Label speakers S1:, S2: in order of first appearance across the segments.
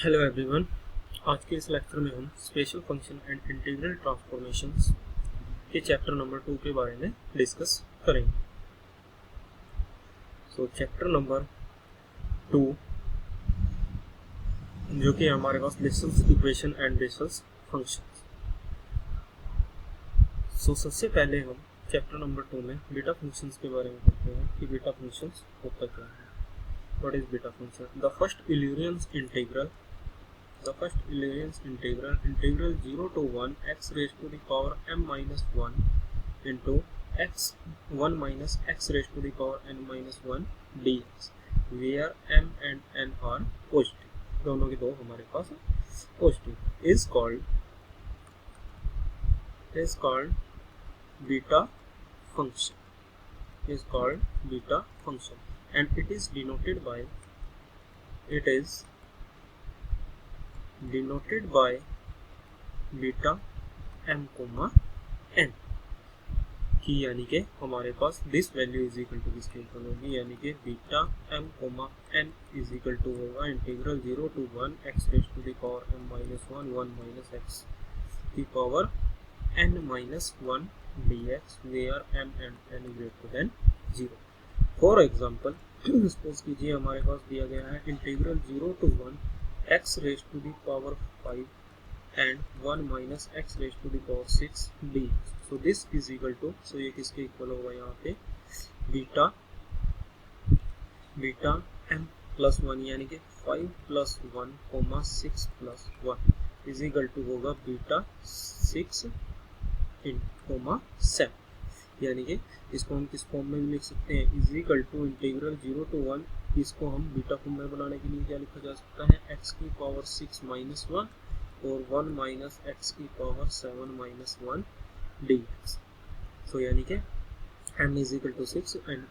S1: Hello everyone. आज के इस लेक्चर में हम special function and integral transformations के चैप्टर नंबर 2 के बारे में डिस्कस करेंगे। चैप्टर नंबर 2 जो कि हमारे पास Bessel's equation and Bessel's functions. सबसे पहले हम चैप्टर नंबर 2 में बीटा फंक्शंस के बारे में पढ़ते हैं कि बीटा फंक्शंस होता क्या है। What is beta function? The first Eulerian's integral integral 0 to 1 x raised to the power m minus 1 into x 1 minus x raised to the power n minus 1 dx where m and n are positive, दोनों के दो हमारे पास positive, is called beta function and it is denoted by beta m comma n की, यानी कि हमारे पास this value is equal to किसके इक्वल होगी, यानी कि beta m comma n is equal to होगा integral 0 to 1 x raise to the power m minus 1 1 minus x की power n minus 1 dx where m and n greater than 0। For example suppose कीजिए हमारे पास दिया गया है integral 0 to 1 x raised to the power 5 and 1 minus x raised to the power 6 dx। so this is equal to, so ये किसके equal होगा यहाँ पे, बीटा m प्लस 1 यानी कि 5 plus 1 comma 6 plus 1 is equal to होगा beta 6 comma 7, यानी कि इसको हम किस फॉर्म में लिख सकते हैं, is equal to integral 0 to 1, इसको हम बीटा फॉर्म में बनाने के लिए क्या लिखा जा सकता है, x की पावर 6 माइनस 1 और 1 माइनस एक्स की पावर 7 माइनस 1 dx। सो यानी कि m is equal to 6 and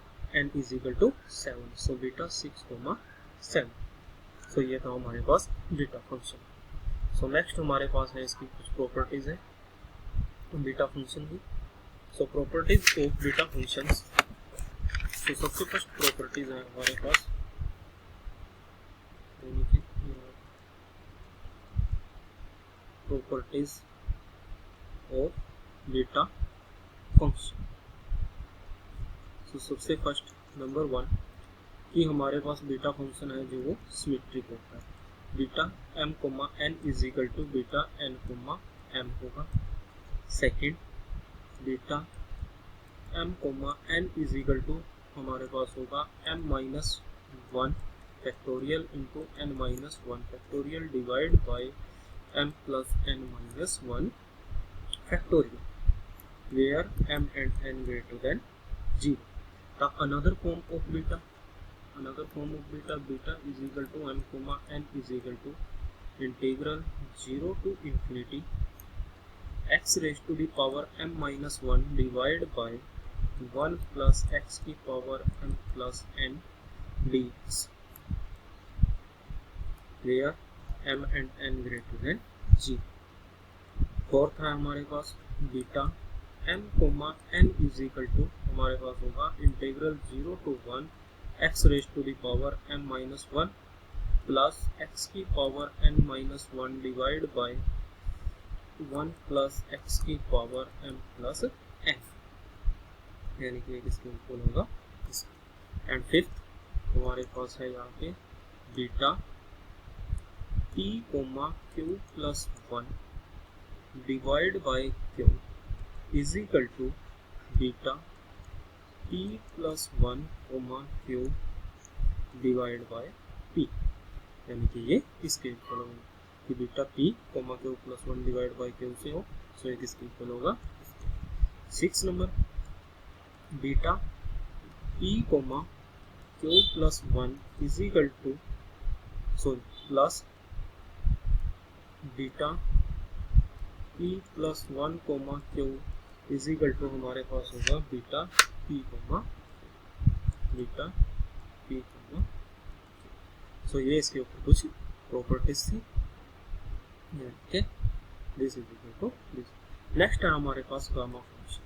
S1: n is equal to 7, so beta 6 comma 7। So ये था हमारे पास बीटा फंक्शन। सो नेक्स्ट हमारे पास है इसकी कुछ प्रॉपर्टीज है बीटा फंक्शन की। सो प्रॉपर्टीज ऑफ बीटा फंक्शंस। तो सबसे फर्स्ट प्रॉपर्टीज है हमारे पास प्रॉपर्टीज ऑफ बीटा फंक्शन। तो सबसे फर्स्ट नंबर 1 कि हमारे पास बीटा फंक्शन है जो वो सिमेट्रिक होता है। Beta m comma n is equal to beta n comma m होगा। Second, beta m comma n is equal to हमारे पास होगा m minus 1 factorial into n minus 1 factorial divide by m plus n minus 1 factorial where m and n greater than 0। The another form of beta is equal to m comma n is equal to integral 0 to infinity x raised to the power m minus 1 divided by 1 plus x की power m plus n dx where m and n greater than 0। Fourth है हमारे पास beta m comma n is equal to हमारे पास होगा integral 0 to 1 x raised to the power m minus 1 plus x की power n minus 1 divide by 1 plus x की power m plus n, यानी कि किसके इक्वल होगा इसका। एंड फिफ्थ हमारे पास है यहाँ पे beta p comma q plus 1 divide by q is equal to beta p plus 1 comma q divide by p, यानी कि ये इसके इक्वल होगा कि beta p comma q plus 1 divide by q से हो, सो ये किसके इक्वल होगा। 6 number, beta p comma q plus 1 is equal to plus beta p plus 1 comma q is equal to हमारे पास होगा बीटा p कोमा सो ये इसके ऊपर कुछ प्रॉपर्टीज थी। Okay, this is equal to this. Next है हमारे पास गामा फंक्शन।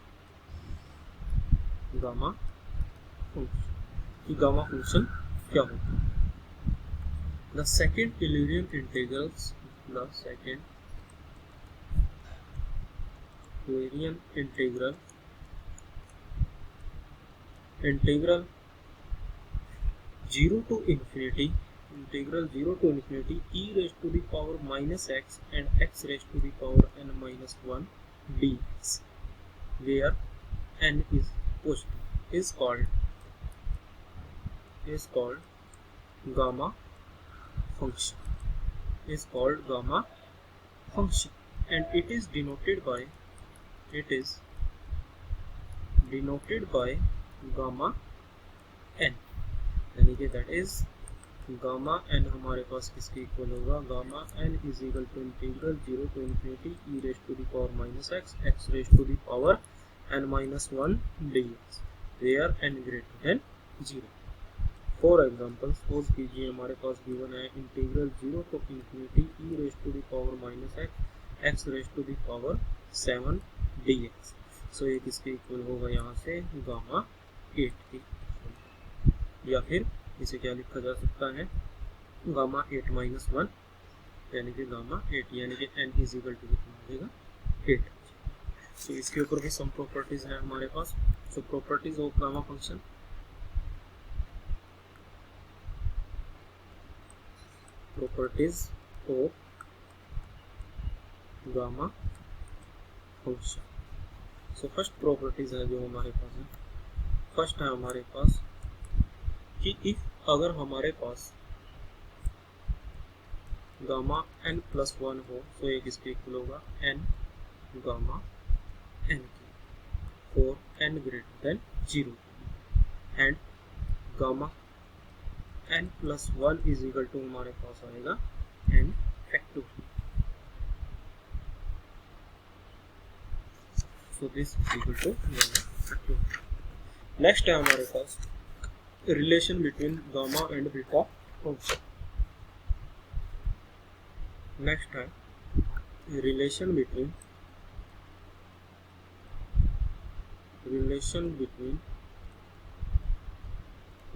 S1: गामा फंक्शन क्या होता है? The second Illyrian integrals, the second Illyrian integral 0 to infinity e raised to the power minus x and x raised to the power n minus 1 dx, where n is positive, is called gamma function, and it is denoted by gamma n, यानी कि that is gamma N हमारे पास किसके equal होगा, gamma n is equal to integral 0 to infinity e raise to the power minus x x raise to the power n minus 1 dx, where n greater than 0. For example suppose कीजिए हमारे पास given है integral 0 to infinity e raise to the power minus x x raise to the power 7 dx. So ये किसके equal होगा, यहाँ से gamma 8 के, या फिर इसे क्या लिखा जा सकता है, गामा 8 माइनस 1, यानी कि गामा 8, यानी कि n इज इक्वल टू कितना होगा 8. तो इसके ऊपर भी सम प्रॉपर्टीज है हमारे पास. So properties of gamma function, so first properties है जो हमारे पास है, फर्स्ट है हमारे पास कि इफ अगर हमारे पास गामा n प्लस 1 हो तो ये किसके इक्वल होगा, n गामा n की, for n greater than 0, and gamma n plus 1 is equal to हमारे पास आएगा n factorial. So this is equal to gamma factorial. Next है हमारे पास relation between gamma and beta function. Next है relation between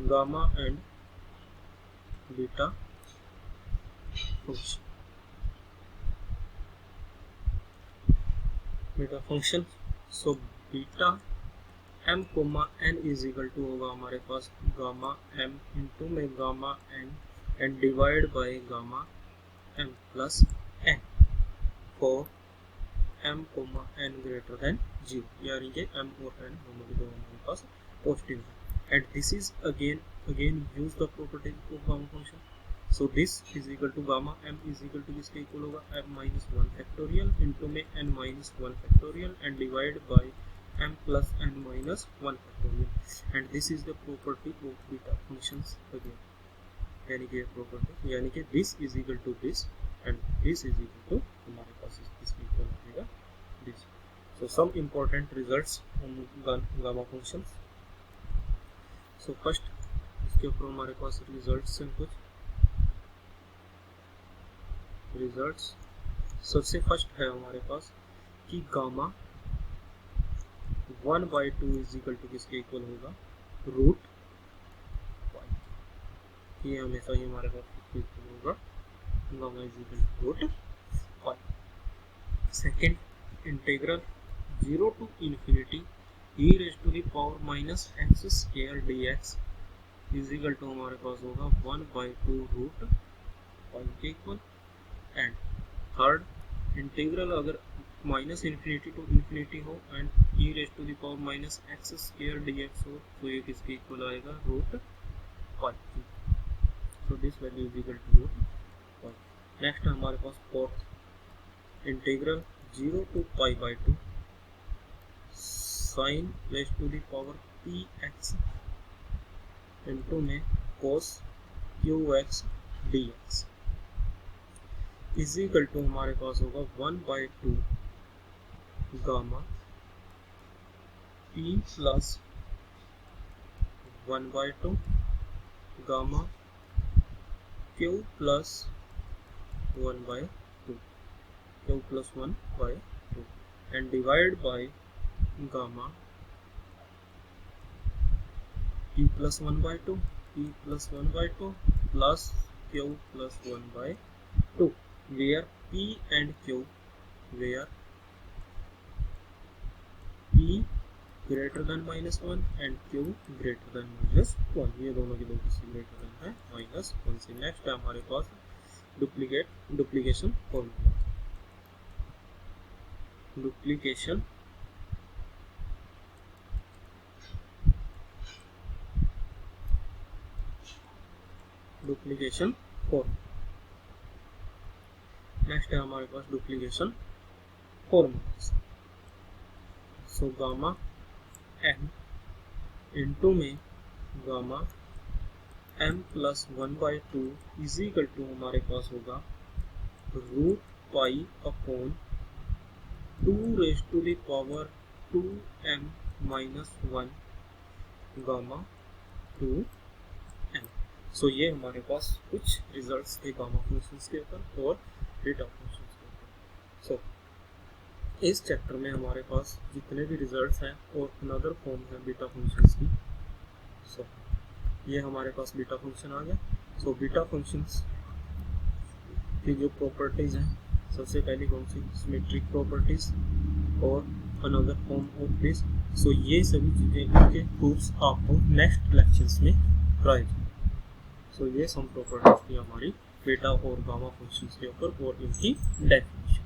S1: gamma and beta function. So beta m comma n is equal to होगा हमारे पास gamma m into में gamma n and divide by gamma m plus n for m comma n greater than 0, यानी कि m और n दोनों के हमारे पास पॉजिटिव है. And this is again use the property of gamma function. So this is equal to gamma m is equal to किसके equal होगा, m माइनस 1 फैक्टोरियल इंटू में n minus 1 factorial and divide by m plus n minus 1 factorial, and this is the property of beta functions again, यानी कि property, यानी कि this is equal to this and this is equal to हमारे पास इसकी equal आएगा this. So some important results on gamma functions. So first इसके ऊपर हमारे पास results हैं कुछ results. सबसे फर्स्ट है हमारे पास कि gamma 1 by 2 is equal to किसके इक्वल होगा, रूट पाई. ये हमेशा ही हमारे पास इक्वल होगा, gamma is equal to root pi. Second integral 0 to infinity e raise to the power minus x square dx is equal to हमारे पास होगा 1 by 2 रूट पाई के इक्वल. एंड थर्ड इंटीग्रल अगर माइनस इन्फिनिटी टू इन्फिनिटी हो and e raise to the power minus x square dx हो तो ये किसके इक्वल आएगा, root pi. So this value is equal to root pi. Next हमारे पास fourth integral 0 to pi by 2 sine raise to the power px into में cos qx dx is equal to हमारे पास होगा 1 by 2 gamma p plus 1 by 2 gamma q plus 1 by 2 and divide by gamma p plus 1 by 2 plus q plus 1 by 2 where p and q where p greater than -1 and q greater than -1, ये दोनों की दो किसी greater than है -1 से। Next है हमारे पास duplication formula. Duplication formula. Next है हमारे पास duplication formula. So gamma m into में gamma m plus 1/2 is equal to हमारे पास होगा √π upon 2 raise to the power 2m minus 1 gamma 2m। So ये हमारे पास कुछ रिजल्ट्स थे गामा फंक्शंस के ऊपर और बीटा फंक्शंस के ऊपर। सो इस चैप्टर में हमारे पास जितने भी रिजल्ट्स हैं और अनदर फॉर्म है बीटा फंक्शंस की। सो ये हमारे पास बीटा फंक्शन आ गया। सो बीटा फंक्शंस की जो प्रॉपर्टीज हैं, सबसे पहली कौन सी, सिमेट्रिक प्रॉपर्टीज और अनदर फॉर्म ऑफ दिस। सो ये सभी चीज़ें इनके प्रूफ्स आपको नेक्स्ट लेक्चर्स में कराए जाएंगे। सो ये सम प्रॉपर्टीज थी हमारी बीटा और गामा फंक्शंस के ऊपर और इनकी डेफिनेशन।